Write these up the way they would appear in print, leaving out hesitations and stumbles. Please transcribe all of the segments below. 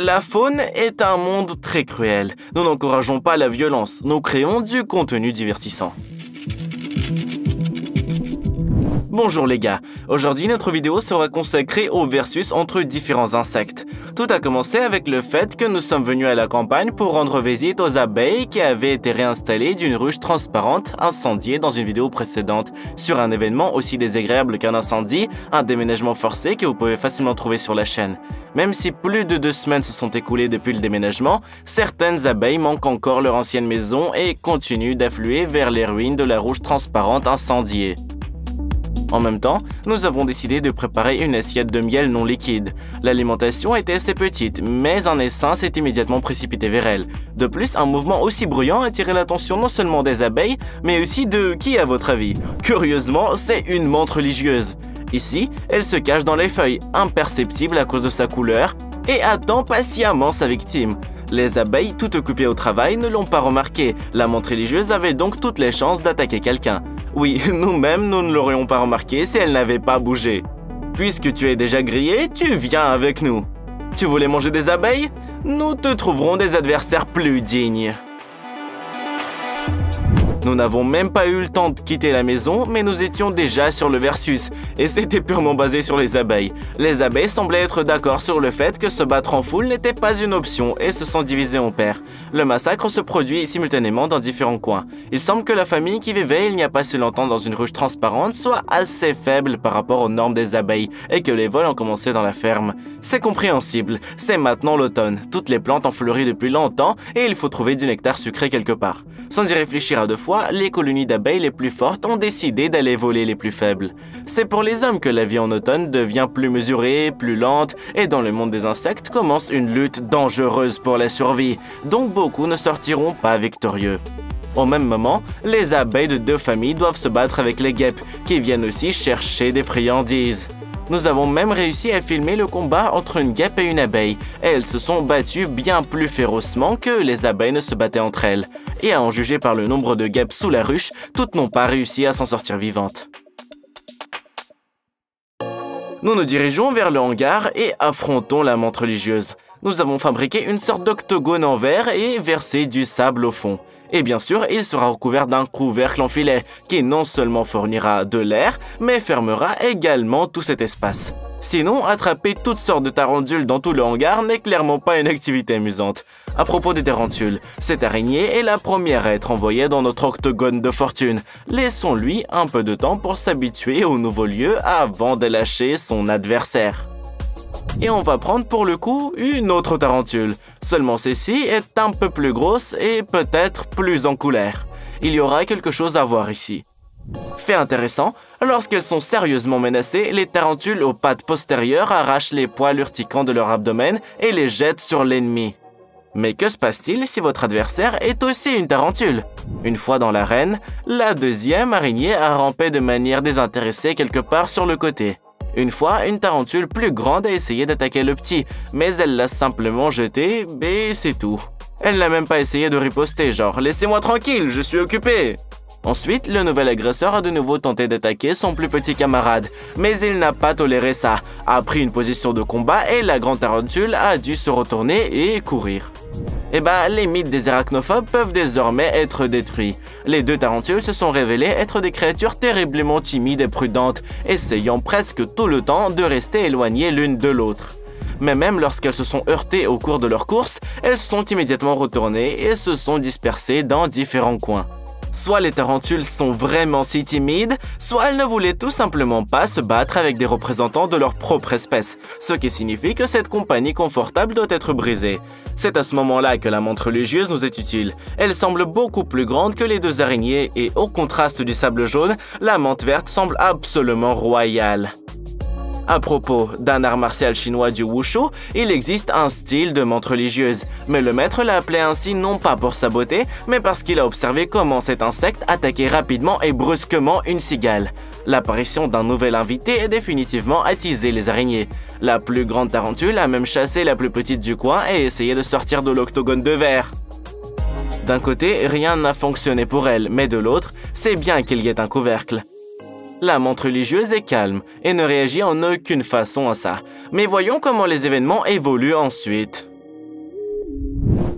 La faune est un monde très cruel. Nous n'encourageons pas la violence, nous créons du contenu divertissant. Bonjour les gars, aujourd'hui notre vidéo sera consacrée au versus entre différents insectes. Tout a commencé avec le fait que nous sommes venus à la campagne pour rendre visite aux abeilles qui avaient été réinstallées d'une ruche transparente incendiée dans une vidéo précédente sur un événement aussi désagréable qu'un incendie, un déménagement forcé que vous pouvez facilement trouver sur la chaîne. Même si plus de 2 semaines se sont écoulées depuis le déménagement, certaines abeilles manquent encore leur ancienne maison et continuent d'affluer vers les ruines de la ruche transparente incendiée. En même temps, nous avons décidé de préparer une assiette de miel non liquide. L'alimentation était assez petite, mais un essaim s'est immédiatement précipité vers elle. De plus, un mouvement aussi bruyant a attiré l'attention non seulement des abeilles, mais aussi de qui à votre avis? Curieusement, c'est une menthe religieuse. Ici, elle se cache dans les feuilles, imperceptible à cause de sa couleur, et attend patiemment sa victime. Les abeilles, tout occupées au travail, ne l'ont pas remarqué. La menthe religieuse avait donc toutes les chances d'attaquer quelqu'un. Oui, nous-mêmes, nous ne l'aurions pas remarqué si elle n'avait pas bougé. Puisque tu es déjà grillé, tu viens avec nous. Tu voulais manger des abeilles? Nous te trouverons des adversaires plus dignes. Nous n'avons même pas eu le temps de quitter la maison, mais nous étions déjà sur le versus, et c'était purement basé sur les abeilles. Les abeilles semblaient être d'accord sur le fait que se battre en foule n'était pas une option et se sont divisées en paires. Le massacre se produit simultanément dans différents coins. Il semble que la famille qui vivait il n'y a pas si longtemps dans une ruche transparente soit assez faible par rapport aux normes des abeilles, et que les vols ont commencé dans la ferme. C'est compréhensible, c'est maintenant l'automne, toutes les plantes ont fleuri depuis longtemps, et il faut trouver du nectar sucré quelque part. Sans y réfléchir à deux fois, les colonies d'abeilles les plus fortes ont décidé d'aller voler les plus faibles. C'est pour les hommes que la vie en automne devient plus mesurée, plus lente, et dans le monde des insectes commence une lutte dangereuse pour la survie, dont beaucoup ne sortiront pas victorieux. Au même moment, les abeilles de 2 familles doivent se battre avec les guêpes, qui viennent aussi chercher des friandises. Nous avons même réussi à filmer le combat entre une guêpe et une abeille, et elles se sont battues bien plus férocement que les abeilles ne se battaient entre elles. Et à en juger par le nombre de guêpes sous la ruche, toutes n'ont pas réussi à s'en sortir vivantes. Nous nous dirigeons vers le hangar et affrontons la menthe religieuse. Nous avons fabriqué une sorte d'octogone en verre et versé du sable au fond. Et bien sûr, il sera recouvert d'un couvercle en filet, qui non seulement fournira de l'air, mais fermera également tout cet espace. Sinon, attraper toutes sortes de tarentules dans tout le hangar n'est clairement pas une activité amusante. À propos des tarentules, cette araignée est la première à être envoyée dans notre octogone de fortune. Laissons-lui un peu de temps pour s'habituer au nouveau lieu avant de lâcher son adversaire. Et on va prendre pour le coup une autre tarentule. Seulement celle-ci est un peu plus grosse et peut-être plus en couleur. Il y aura quelque chose à voir ici. Fait intéressant, lorsqu'elles sont sérieusement menacées, les tarentules aux pattes postérieures arrachent les poils urticants de leur abdomen et les jettent sur l'ennemi. Mais que se passe-t-il si votre adversaire est aussi une tarentule? Une fois dans l'arène, la deuxième araignée a rampé de manière désintéressée quelque part sur le côté. Une fois, une tarentule plus grande a essayé d'attaquer le petit, mais elle l'a simplement jeté, et c'est tout. Elle n'a même pas essayé de riposter, genre « Laissez-moi tranquille, je suis occupé !» Ensuite, le nouvel agresseur a de nouveau tenté d'attaquer son plus petit camarade, mais il n'a pas toléré ça, a pris une position de combat et la grande tarentule a dû se retourner et courir. Eh ben, les mythes des arachnophobes peuvent désormais être détruits. Les 2 tarentules se sont révélées être des créatures terriblement timides et prudentes, essayant presque tout le temps de rester éloignées l'une de l'autre. Mais même lorsqu'elles se sont heurtées au cours de leur course, elles se sont immédiatement retournées et se sont dispersées dans différents coins. Soit les tarentules sont vraiment si timides, soit elles ne voulaient tout simplement pas se battre avec des représentants de leur propre espèce, ce qui signifie que cette compagnie confortable doit être brisée. C'est à ce moment-là que la menthe religieuse nous est utile. Elle semble beaucoup plus grande que les 2 araignées et au contraste du sable jaune, la menthe verte semble absolument royale. À propos d'un art martial chinois du Wushu, il existe un style de menthe religieuse, mais le maître l'a appelé ainsi non pas pour sa beauté, mais parce qu'il a observé comment cet insecte attaquait rapidement et brusquement une cigale. L'apparition d'un nouvel invité a définitivement attisé les araignées. La plus grande tarentule a même chassé la plus petite du coin et essayé de sortir de l'octogone de verre. D'un côté, rien n'a fonctionné pour elle, mais de l'autre, c'est bien qu'il y ait un couvercle. La menthe religieuse est calme et ne réagit en aucune façon à ça. Mais voyons comment les événements évoluent ensuite.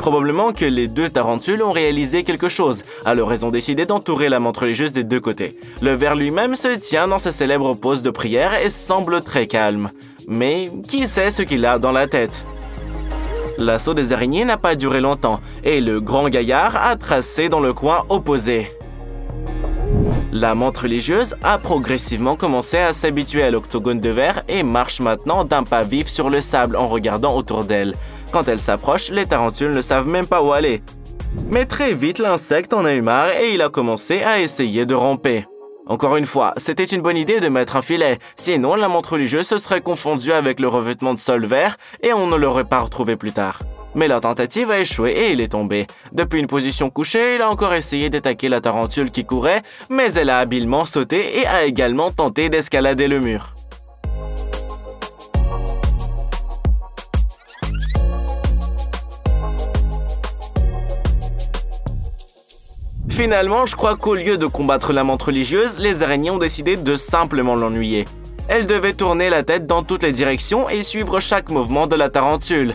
Probablement que les deux tarentules ont réalisé quelque chose, alors elles ont décidé d'entourer la menthe religieuse des deux côtés. Le ver lui-même se tient dans sa célèbre pose de prière et semble très calme. Mais qui sait ce qu'il a dans la tête? L'assaut des araignées n'a pas duré longtemps, et le grand gaillard a tracé dans le coin opposé. La menthe religieuse a progressivement commencé à s'habituer à l'octogone de verre et marche maintenant d'un pas vif sur le sable en regardant autour d'elle. Quand elle s'approche, les tarentules ne savent même pas où aller. Mais très vite, l'insecte en a eu marre et il a commencé à essayer de ramper. Encore une fois, c'était une bonne idée de mettre un filet, sinon la menthe religieuse se serait confondue avec le revêtement de sol vert et on ne l'aurait pas retrouvé plus tard. Mais la tentative a échoué et il est tombé. Depuis une position couchée, il a encore essayé d'attaquer la tarentule qui courait, mais elle a habilement sauté et a également tenté d'escalader le mur. Finalement, je crois qu'au lieu de combattre la menthe religieuse, les araignées ont décidé de simplement l'ennuyer. Elle devait tourner la tête dans toutes les directions et suivre chaque mouvement de la tarentule.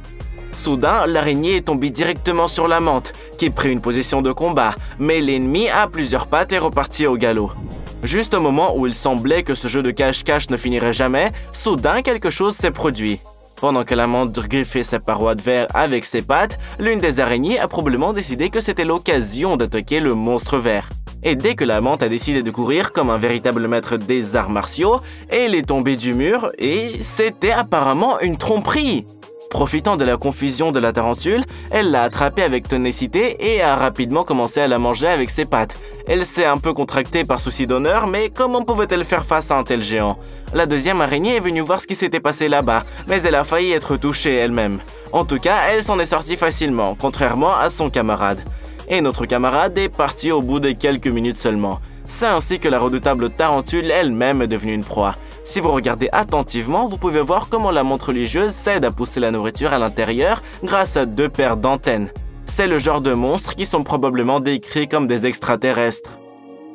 Soudain, l'araignée est tombée directement sur la menthe, qui prit une position de combat, mais l'ennemi a plusieurs pattes et repartit au galop. Juste au moment où il semblait que ce jeu de cache-cache ne finirait jamais, soudain quelque chose s'est produit. Pendant que la menthe griffait ses parois de verre avec ses pattes, l'une des araignées a probablement décidé que c'était l'occasion d'attaquer le monstre vert. Et dès que la menthe a décidé de courir comme un véritable maître des arts martiaux, elle est tombée du mur et c'était apparemment une tromperie. Profitant de la confusion de la tarentule, elle l'a attrapée avec ténacité et a rapidement commencé à la manger avec ses pattes. Elle s'est un peu contractée par souci d'honneur, mais comment pouvait-elle faire face à un tel géant? La deuxième araignée est venue voir ce qui s'était passé là-bas, mais elle a failli être touchée elle-même. En tout cas, elle s'en est sortie facilement, contrairement à son camarade. Et notre camarade est parti au bout de quelques minutes seulement. C'est ainsi que la redoutable tarentule elle-même est devenue une proie. Si vous regardez attentivement, vous pouvez voir comment la menthe religieuse s'aide à pousser la nourriture à l'intérieur grâce à deux paires d'antennes. C'est le genre de monstres qui sont probablement décrits comme des extraterrestres.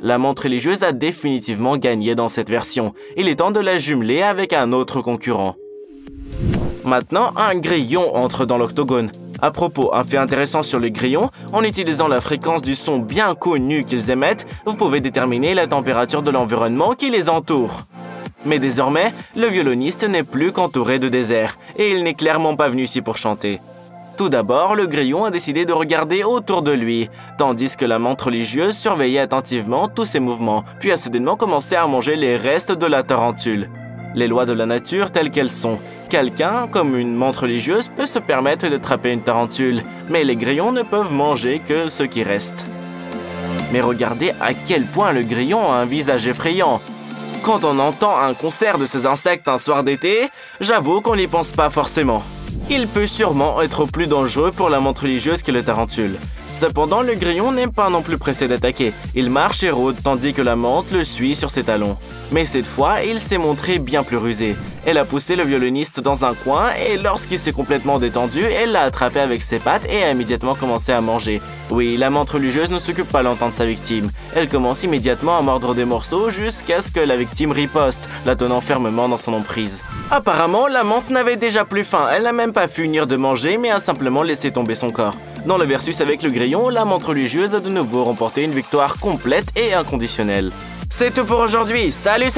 La menthe religieuse a définitivement gagné dans cette version. Il est temps de la jumeler avec un autre concurrent. Maintenant, un grillon entre dans l'octogone. À propos, un fait intéressant sur les grillons, en utilisant la fréquence du son bien connu qu'ils émettent, vous pouvez déterminer la température de l'environnement qui les entoure. Mais désormais, le violoniste n'est plus qu'entouré de désert, et il n'est clairement pas venu ici pour chanter. Tout d'abord, le grillon a décidé de regarder autour de lui, tandis que la menthe religieuse surveillait attentivement tous ses mouvements, puis a soudainement commencé à manger les restes de la tarentule. Les lois de la nature telles qu'elles sont. Quelqu'un, comme une menthe religieuse, peut se permettre d'attraper une tarentule, mais les grillons ne peuvent manger que ce qui reste. Mais regardez à quel point le grillon a un visage effrayant. Quand on entend un concert de ces insectes un soir d'été, j'avoue qu'on n'y pense pas forcément. Il peut sûrement être plus dangereux pour la menthe religieuse que le tarentule. Cependant, le grillon n'est pas non plus pressé d'attaquer. Il marche et rôde tandis que la menthe le suit sur ses talons. Mais cette fois, il s'est montré bien plus rusé. Elle a poussé le violoniste dans un coin et lorsqu'il s'est complètement détendu, elle l'a attrapé avec ses pattes et a immédiatement commencé à manger. Oui, la menthe religieuse ne s'occupe pas longtemps de sa victime. Elle commence immédiatement à mordre des morceaux jusqu'à ce que la victime riposte, la tenant fermement dans son emprise. Apparemment, la menthe n'avait déjà plus faim. Elle n'a même pas finir de manger mais a simplement laissé tomber son corps. Dans le versus avec le grillon, la menthe religieuse a de nouveau remporté une victoire complète et inconditionnelle. C'est tout pour aujourd'hui, salut!